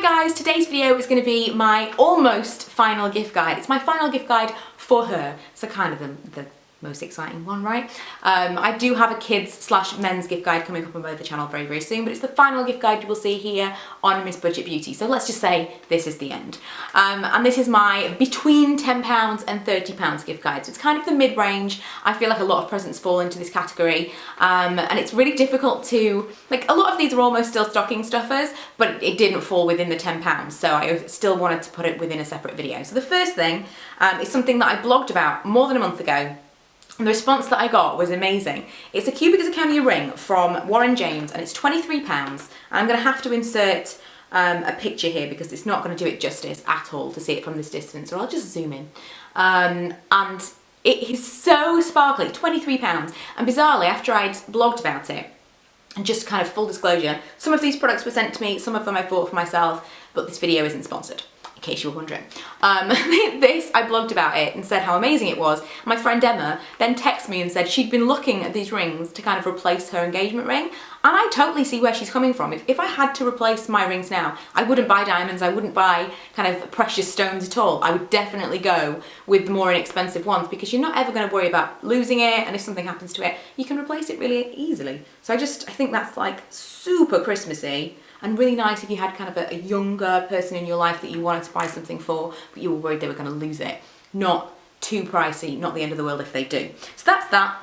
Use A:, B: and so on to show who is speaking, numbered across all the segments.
A: guys, today's video is going to be my almost final gift guide. It's my final gift guide for her, so kind of the most exciting one, right? I do have a kids/men's gift guide coming up on both the channel very, very soon, but it's the final gift guide you will see here on Miss Budget Beauty. So let's just say this is the end. And this is my between £10 and £30 gift guide. So it's kind of the mid-range. I feel like a lot of presents fall into this category. And it's really difficult to, like, a lot of these are almost still stocking stuffers, but it didn't fall within the £10. So I still wanted to put it within a separate video. So the first thing is something that I blogged about more than a month ago. And the response that I got was amazing. It's a cubic zirconia ring from Warren James and it's £23. And I'm going to have to insert a picture here because it's not going to do it justice at all to see it from this distance, or I'll just zoom in. And it is so sparkly, £23. And bizarrely, after I'd blogged about it, and just kind of full disclosure, some of these products were sent to me, some of them I bought for myself, but this video isn't sponsored, in case you were wondering. I blogged about it and said how amazing it was. My friend Emma then texted me and said she'd been looking at these rings to kind of replace her engagement ring, and I totally see where she's coming from. If I had to replace my rings now, I wouldn't buy diamonds, I wouldn't buy kind of precious stones at all. I would definitely go with the more inexpensive ones because you're not ever going to worry about losing it, and if something happens to it, you can replace it really easily. So I think that's like super Christmassy. And really nice if you had kind of a younger person in your life that you wanted to buy something for, but you were worried they were going to lose it. Not too pricey, not the end of the world if they do. So that's that.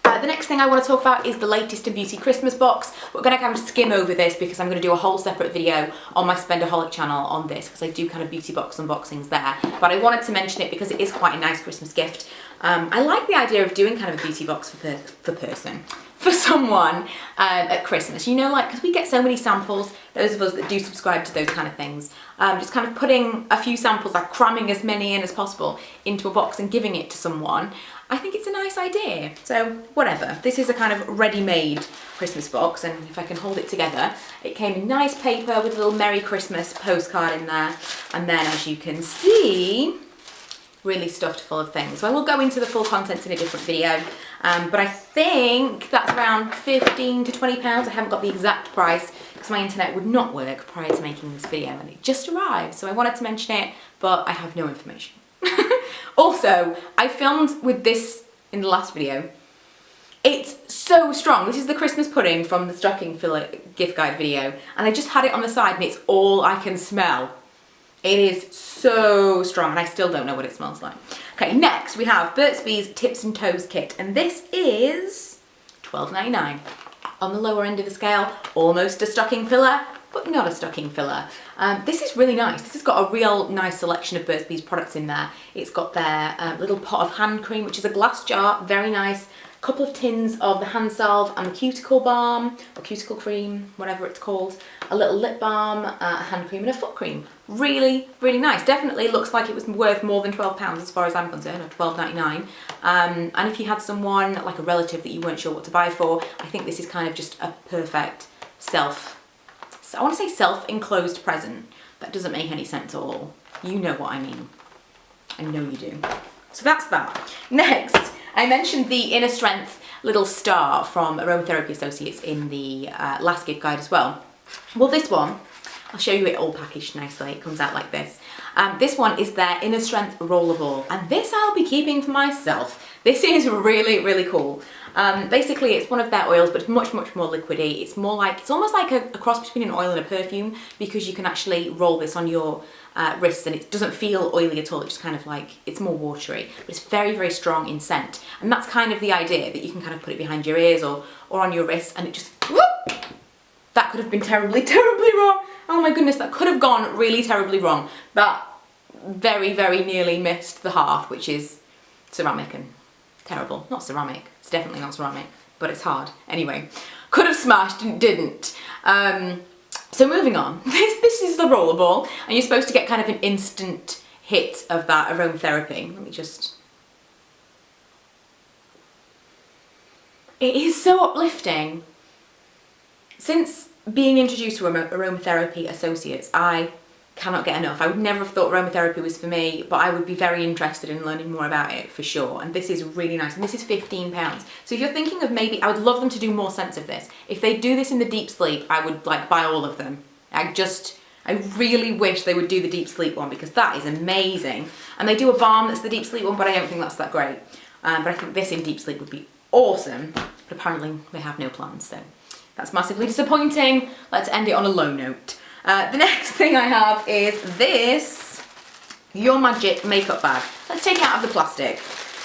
A: The next thing I want to talk about is the latest in beauty Christmas box. We're going to kind of skim over this because I'm going to do a whole separate video on my Spendaholic channel on this because I do kind of beauty box unboxings there. But I wanted to mention it because it is quite a nice Christmas gift. I like the idea of doing kind of a beauty box for someone at Christmas, you know, like, because we get so many samples, those of us that do subscribe to those kind of things, just kind of putting a few samples, like cramming as many in as possible into a box and giving it to someone. I think it's a nice idea. So whatever, this is a kind of ready-made Christmas box, and if I can hold it together, it came in nice paper with a little Merry Christmas postcard in there, and then as you can see, really stuffed full of things. So I will go into the full contents in a different video, but I think that's around £15 to £20. I haven't got the exact price because my internet would not work prior to making this video and it just arrived, so I wanted to mention it, but I have no information. Also, I filmed with this in the last video. It's so strong. This is the Christmas pudding from the stocking filler gift guide video, and I just had it on the side and it's all I can smell. It is so strong and I still don't know what it smells like. Okay, next we have Burt's Bees Tips and Toes Kit, and this is £12.99. On the lower end of the scale, almost a stocking filler, but not a stocking filler. This is really nice. This has got a real nice selection of Burt's Bees products in there. It's got their little pot of hand cream, which is a glass jar, very nice. A couple of tins of the hand salve and the cuticle balm, or cuticle cream, whatever it's called. A little lip balm, a hand cream and a foot cream. Really, really nice. Definitely looks like it was worth more than £12 as far as I'm concerned, or £12.99. And if you had someone, like a relative that you weren't sure what to buy for, I think this is kind of just a perfect I want to say self-enclosed present. That doesn't make any sense at all. You know what I mean. I know you do. So that's that. Next, I mentioned the Inner Strength little star from Aromatherapy Associates in the last gift guide as well. Well, this one, I'll show you it all packaged nicely. It comes out like this. This one is their Inner Strength Rollerball, and this I'll be keeping for myself. This is really, really cool. Basically, it's one of their oils, but it's much, much more liquidy. It's almost like a cross between an oil and a perfume, because you can actually roll this on your wrists and it doesn't feel oily at all. It's just kind of like, it's more watery, but it's very, very strong in scent. And that's kind of the idea, that you can kind of put it behind your ears or on your wrists, and it just, whoop! That could have been terribly, terribly wrong. Oh my goodness, that could have gone really terribly wrong. That very, very nearly missed the half, which is ceramic and terrible. Not ceramic. It's definitely not ceramic, but it's hard. Anyway, could have smashed and didn't. So moving on, this is the rollerball, and you're supposed to get kind of an instant hit of that aromatherapy. Let me just... It is so uplifting. Since being introduced to Aromatherapy Associates, I cannot get enough. I would never have thought aromatherapy was for me, but I would be very interested in learning more about it for sure. And this is really nice, and this is £15. So if you're thinking of maybe, I would love them to do more scents of this. If they do this in the deep sleep, I would like buy all of them. I I really wish they would do the deep sleep one because that is amazing. And they do a balm that's the deep sleep one, but I don't think that's that great. But I think this in deep sleep would be awesome. But apparently they have no plans, so that's massively disappointing. Let's end it on a low note. The next thing I have is this Your Magic makeup bag. Let's take it out of the plastic.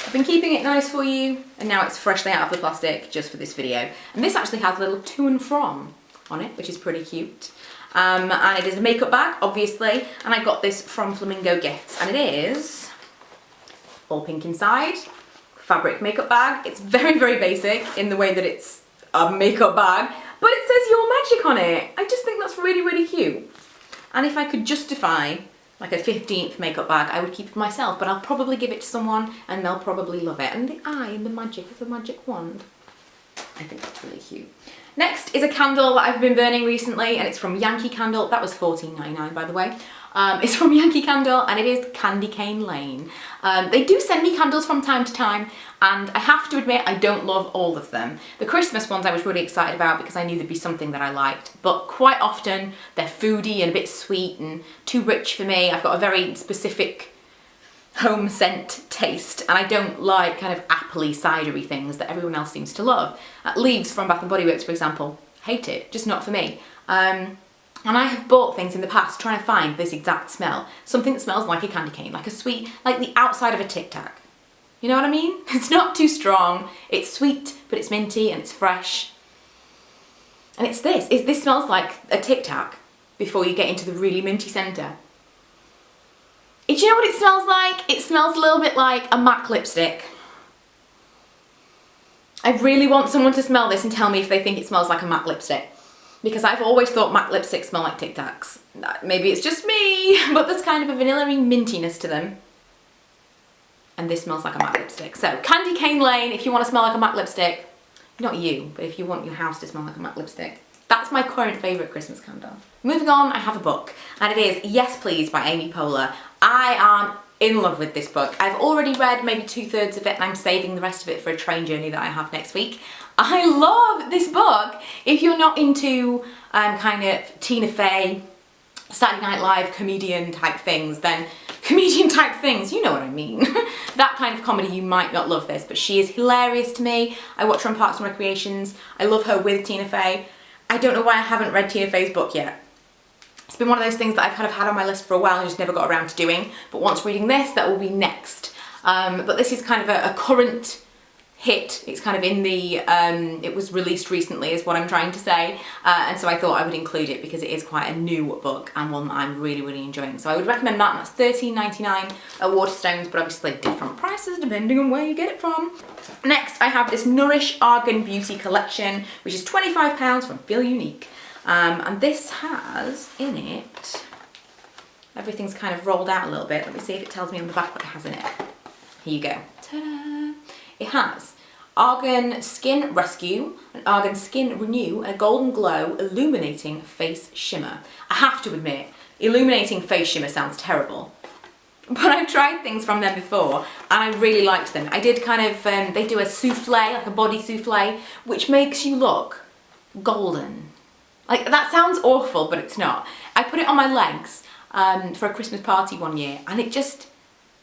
A: I've been keeping it nice for you, and now it's freshly out of the plastic just for this video. And this actually has a little to and from on it, which is pretty cute. And it is a makeup bag, obviously, and I got this from Flamingo Gifts, and it is all pink inside, fabric makeup bag. It's very, very basic in the way that it's a makeup bag, but it says Your Magic on it. I just think that's really, really cute. And if I could justify like a 15th makeup bag, I would keep it for myself, but I'll probably give it to someone and they'll probably love it. And the eye and the magic is a magic wand. I think that's really cute. Next is a candle that I've been burning recently, and it's from Yankee Candle. That was $14.99, by the way. It's from Yankee Candle, and it is Candy Cane Lane. They do send me candles from time to time, and I have to admit I don't love all of them. The Christmas ones I was really excited about because I knew there'd be something that I liked, but quite often they're foody and a bit sweet and too rich for me. I've got a very specific home scent taste, and I don't like kind of appley, cidery things that everyone else seems to love. Leaves from Bath & Body Works, for example, hate it, just not for me. And I have bought things in the past trying to find this exact smell. Something that smells like a candy cane, like a sweet, like the outside of a Tic Tac. You know what I mean? It's not too strong, it's sweet, but it's minty and it's fresh. And it's this. This smells like a Tic Tac before you get into the really minty centre. Do you know what it smells like? It smells a little bit like a MAC lipstick. I really want someone to smell this and tell me if they think it smells like a MAC lipstick. Because I've always thought MAC lipsticks smell like Tic Tacs. Maybe it's just me, but there's kind of a vanilla-y mintiness to them. And this smells like a MAC lipstick. So, Candy Cane Lane, if you want to smell like a MAC lipstick. Not you, but if you want your house to smell like a MAC lipstick. That's my current favourite Christmas candle. Moving on, I have a book, and it is Yes Please by Amy Poehler. I am in love with this book. I've already read maybe 2/3 of it, and I'm saving the rest of it for a train journey that I have next week. I love this book. If you're not into kind of Tina Fey, Saturday Night Live comedian type things, then comedian type things, you know what I mean. That kind of comedy, you might not love this, but she is hilarious to me. I watch her on Parks and Recreations. I love her with Tina Fey. I don't know why I haven't read Tina Fey's book yet. It's been one of those things that I've kind of had on my list for a while and just never got around to doing. But once reading this, that will be next. But this is kind of a current hit. It's kind of in the, it was released recently is what I'm trying to say. And so I thought I would include it because it is quite a new book and one that I'm really, really enjoying. So I would recommend that, and that's $13.99 at Waterstones, but obviously different prices depending on where you get it from. Next, I have this Nourish Argan Beauty Collection, which is £25 from Feel Unique. And this has in it, everything's kind of rolled out a little bit. Let me see if it tells me on the back what it has in it. Here you go. Ta-da! It has Argan Skin Rescue, an Argan Skin Renew, and a Golden Glow Illuminating Face Shimmer. I have to admit, illuminating face shimmer sounds terrible. But I've tried things from them before and I really liked them. I did kind of, they do a souffle, like a body souffle, which makes you look golden. Like, that sounds awful, but it's not. I put it on my legs for a Christmas party one year, and it just,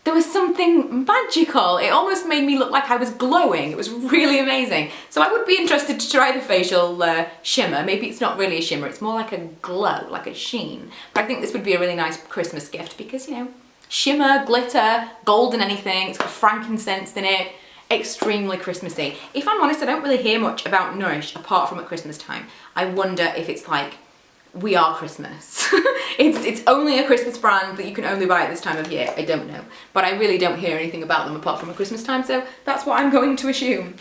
A: there was something magical. It almost made me look like I was glowing. It was really amazing. So I would be interested to try the facial shimmer. Maybe it's not really a shimmer, it's more like a glow, like a sheen. But I think this would be a really nice Christmas gift because, you know, shimmer, glitter, golden anything, it's got frankincense in it. Extremely Christmassy. If I'm honest, I don't really hear much about Nourish apart from at Christmas time. I wonder if it's like, we are Christmas. it's only a Christmas brand that you can only buy at this time of year. I don't know. But I really don't hear anything about them apart from at Christmas time, so that's what I'm going to assume.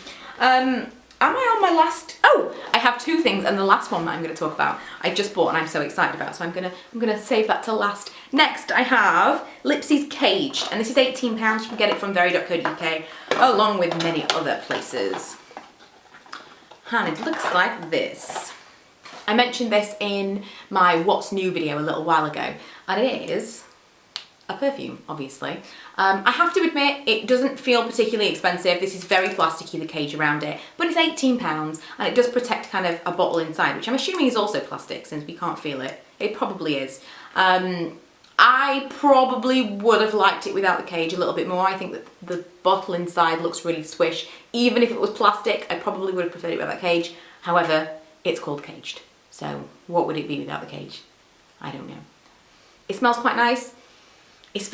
A: Am I on my last? Oh, I have two things, and the last one that I'm going to talk about I just bought and I'm so excited about, so I'm gonna save that till last. Next, I have Lipsy Caged, and this is £18. You can get it from very.co.uk, along with many other places. And it looks like this. I mentioned this in my What's New video a little while ago, and it is a perfume, obviously. I have to admit, it doesn't feel particularly expensive. This is very plasticky, the cage around it, but it's £18 and it does protect kind of a bottle inside, which I'm assuming is also plastic since we can't feel it. It probably is. I probably would have liked it without the cage a little bit more. I think that the bottle inside looks really swish. Even if it was plastic, I probably would have preferred it without the cage. However, it's called caged. So what would it be without the cage? I don't know. It smells quite nice. It's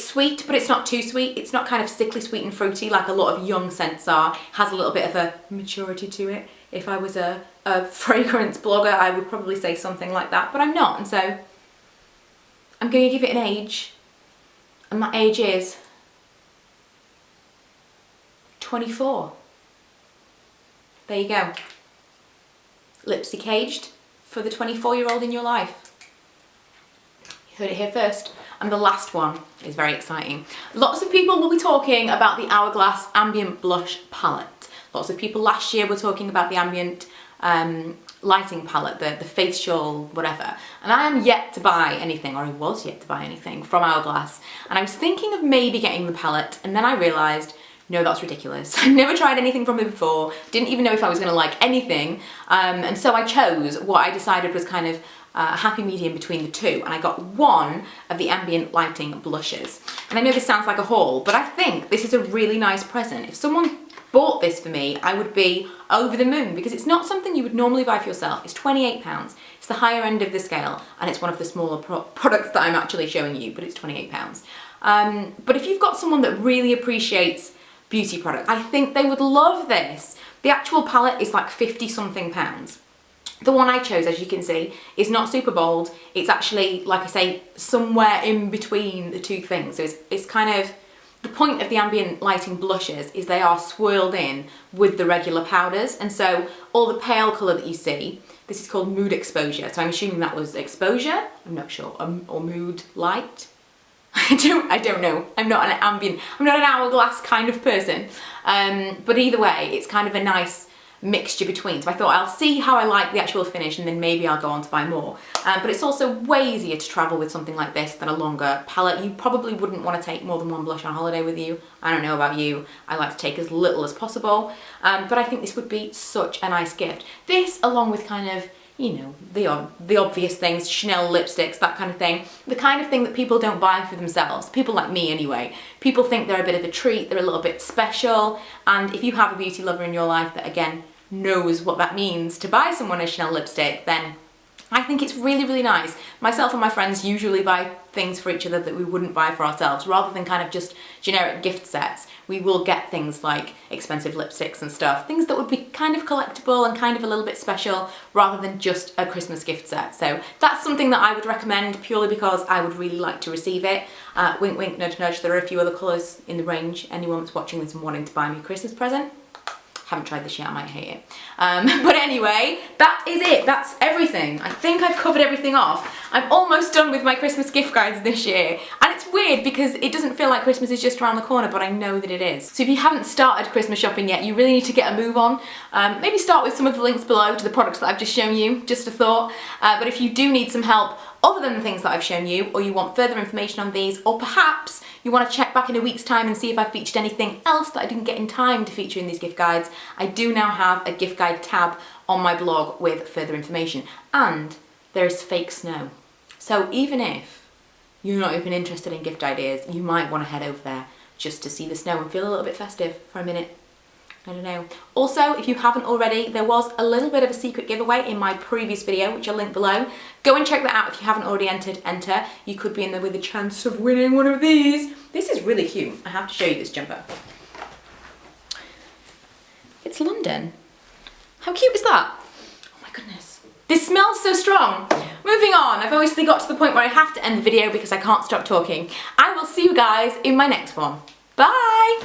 A: sweet, but it's not too sweet. It's not kind of sickly sweet and fruity like a lot of young scents are. It has a little bit of a maturity to it. If I was a fragrance blogger, I would probably say something like that, but I'm not, and so I'm going to give it an age, and that age is 24. There you go. Lipsy Caged for the 24-year-old in your life. You heard it here first. And the last one is very exciting. Lots of people will be talking about the Hourglass Ambient Blush Palette. Lots of people last year were talking about the Ambient lighting palette, the facial whatever, and I am yet to buy anything, or I was yet to buy anything from Hourglass, and I was thinking of maybe getting the palette, and then I realised, no, that's ridiculous. I've never tried anything from it before, didn't even know if I was going to like anything, and so I chose what I decided was kind of a happy medium between the two, and I got one of the Ambient lighting blushes. And I know this sounds like a haul, but I think this is a really nice present. If someone bought this for me, I would be over the moon, because it's not something you would normally buy for yourself. It's £28. It's the higher end of the scale, and it's one of the smaller products that I'm actually showing you, but it's £28. But if you've got someone that really appreciates beauty products, I think they would love this. The actual palette is like 50 something pounds. The one I chose, as you can see, is not super bold. It's actually, like I say, somewhere in between the two things. So it's kind of, the point of the Ambient lighting blushes is they are swirled in with the regular powders, and so all the pale colour that you see, this is called Mood Exposure, so I'm assuming that was exposure, I'm not sure, or mood light. I don't know. I'm not an Hourglass kind of person, but either way, it's kind of a nice mixture between. So I thought I'll see how I like the actual finish, and then maybe I'll go on to buy more. But it's also way easier to travel with something like this than a longer palette. You probably wouldn't want to take more than one blush on holiday with you. I don't know about you. I like to take as little as possible. But I think this would be such a nice gift. This, along with kind of, you know, the obvious things, Chanel lipsticks, that kind of thing. The kind of thing that people don't buy for themselves. People like me anyway. People think they're a bit of a treat, they're a little bit special. And if you have a beauty lover in your life that, again, knows what that means to buy someone a Chanel lipstick, then I think it's really, really nice. Myself and my friends usually buy things for each other that we wouldn't buy for ourselves. Rather than kind of just generic gift sets, we will get things like expensive lipsticks and stuff, things that would be kind of collectible and kind of a little bit special, rather than just a Christmas gift set. So that's something that I would recommend, purely because I would really like to receive it. Wink, wink, nudge, nudge. There are a few other colours in the range. Anyone that's watching this and wanting to buy me a Christmas present, haven't tried this yet, I might hate it. But anyway, that is it. That's everything. I think I've covered everything off. I'm almost done with my Christmas gift guides this year. And it's weird because it doesn't feel like Christmas is just around the corner, but I know that it is. So if you haven't started Christmas shopping yet, you really need to get a move on. Maybe start with some of the links below to the products that I've just shown you, just a thought. But if you do need some help other than the things that I've shown you, or you want further information on these, or perhaps you want to check back in a week's time and see if I've featured anything else that I didn't get in time to feature in these gift guides, I do now have a gift guide tab on my blog with further information. And there's fake snow. So even if you're not even interested in gift ideas, you might want to head over there just to see the snow and feel a little bit festive for a minute. I don't know. Also, if you haven't already, there was a little bit of a secret giveaway in my previous video, which I'll link below. Go and check that out if you haven't already entered. Enter. You could be in there with a chance of winning one of these. This is really cute. I have to show you this jumper. It's London. How cute is that? Oh my goodness. This smells so strong. Moving on, I've obviously got to the point where I have to end the video because I can't stop talking. I will see you guys in my next one. Bye!